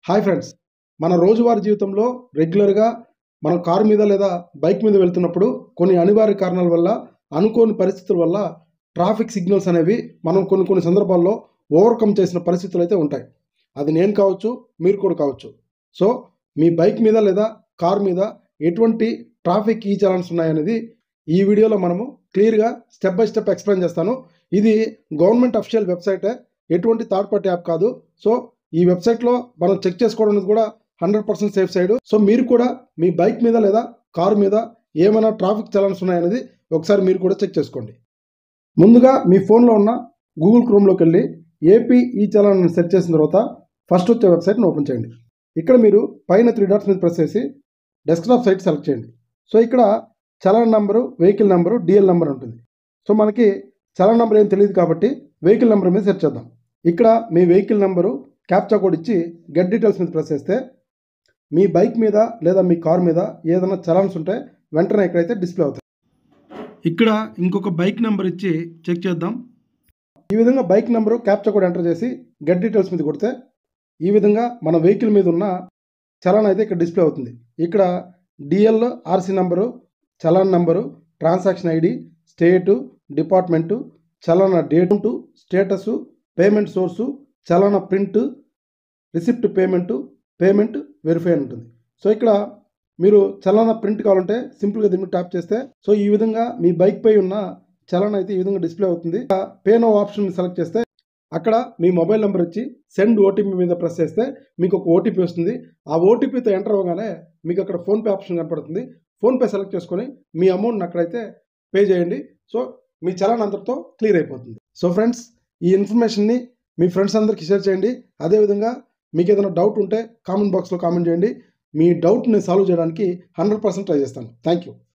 Hi friends, మన రోజువారీ జీవితంలో రెగ్యులర్గా మనం కారు మీద లేదా బైక్ మీద వెళ్తున్నప్పుడు కొన్ని అనివార్య కారణాల వల్ల, అనుకోని పరిస్థితుల వల్ల ట్రాఫిక్ సిగ్నల్స్ అనేవి మనం కొన్ని సందర్భాల్లో ఓవర్కమ్ చేసిన పరిస్థితులు అయితే ఉంటాయి. అది నేను కావచ్చు, మీరు కూడా కావచ్చు. సో మీ బైక్ మీద లేదా కారు మీద ఎటువంటి ట్రాఫిక్ ఈ చలాన్స్ ఉన్నాయనేది ఈ వీడియోలో మనము క్లియర్గా స్టెప్ బై స్టెప్ ఎక్స్ప్లెయిన్ చేస్తాను. ఇది గవర్నమెంట్ అఫీషియల్ వెబ్సైటే, ఎటువంటి థర్డ్ పార్టీ యాప్ కాదు. సో ఈ వెబ్సైట్లో మనం చెక్ చేసుకోవడం అనేది కూడా 100% సేఫ్ సైడ్. సో మీరు కూడా మీ బైక్ మీద లేదా కారు మీద ఏమైనా ట్రాఫిక్ చలాన్స్ ఉన్నాయనేది ఒకసారి మీరు కూడా చెక్ చేసుకోండి. ముందుగా మీ ఫోన్లో ఉన్న గూగుల్ క్రోమ్లోకి వెళ్ళి ఏపీ ఈ చలాన్ సెర్చ్ చేసిన తర్వాత ఫస్ట్ వచ్చే వెబ్సైట్ని ఓపెన్ చేయండి. ఇక్కడ మీరు పైన 3 డాట్స్ మీద ప్రెస్ చేసి డెస్క్టాప్ సైట్ సెలెక్ట్ చేయండి. సో ఇక్కడ challan number, vehicle number, DL number ఉంటుంది. సో మనకి చలాన్ నెంబర్ ఏం తెలియదు కాబట్టి వెహికల్ నెంబర్ మీద సెర్చ్ చేద్దాం. ఇక్కడ మీ వెహికల్ నెంబరు క్యాప్చా కోడ్ ఇచ్చి గెట్ డీటెయిల్స్ మీద ప్రెస్ చేస్తే మీ బైక్ మీద లేదా మీ కార్ మీద ఏదైనా చలాన్స్ ఉంటే వెంటనే ఇక్కడైతే డిస్ప్లే అవుతాయి. ఇక్కడ ఇంకొక బైక్ నెంబర్ ఇచ్చి చెక్ చేద్దాం. ఈ విధంగా bike number captcha code enter చేసి గెట్ డీటెయిల్స్ మీద కొడితే ఈ విధంగా మన వెహికల్ మీద ఉన్న చలాన్ అయితే ఇక్కడ డిస్ప్లే అవుతుంది. ఇక్కడ DL, RC number, challan number, transaction ID, state, department, challan date, status, payment source, challan print, receipt payment verify అని ఉంటుంది. సో ఇక్కడ మీరు చలాన ప్రింట్ కావాలంటే సింపుల్గా దీన్ని ట్యాప్ చేస్తే సో ఈ విధంగా మీ బైక్ పై ఉన్న చలాన్ అయితే ఈ విధంగా డిస్ప్లే అవుతుంది. పే నో ఆప్షన్ సెలెక్ట్ చేస్తే అక్కడ మీ మొబైల్ నెంబర్ ఇచ్చి సెండ్ ఓటీపీ మీద ప్రెస్ చేస్తే మీకు ఒక ఓటీపీ వస్తుంది. ఆ ఓటీపీతో ఎంటర్ అవ్వగానే మీకు అక్కడ ఫోన్పే ఆప్షన్ కనపడుతుంది. ఫోన్పే సెలెక్ట్ చేసుకొని మీ అమౌంట్ని అక్కడైతే పే చేయండి. సో మీ చలాన్ అంతటితో క్లియర్ అయిపోతుంది. సో ఫ్రెండ్స్, ఈ ఇన్ఫర్మేషన్ని మీ ఫ్రెండ్స్ అందరికీ షేర్ చేయండి. అదేవిధంగా మీకు ఏదైనా డౌట్ ఉంటే కామెంట్ బాక్స్లో కామెంట్ చేయండి. మీ డౌట్ని సాల్వ్ చేయడానికి 100% ట్రై చేస్తాను. Thank you.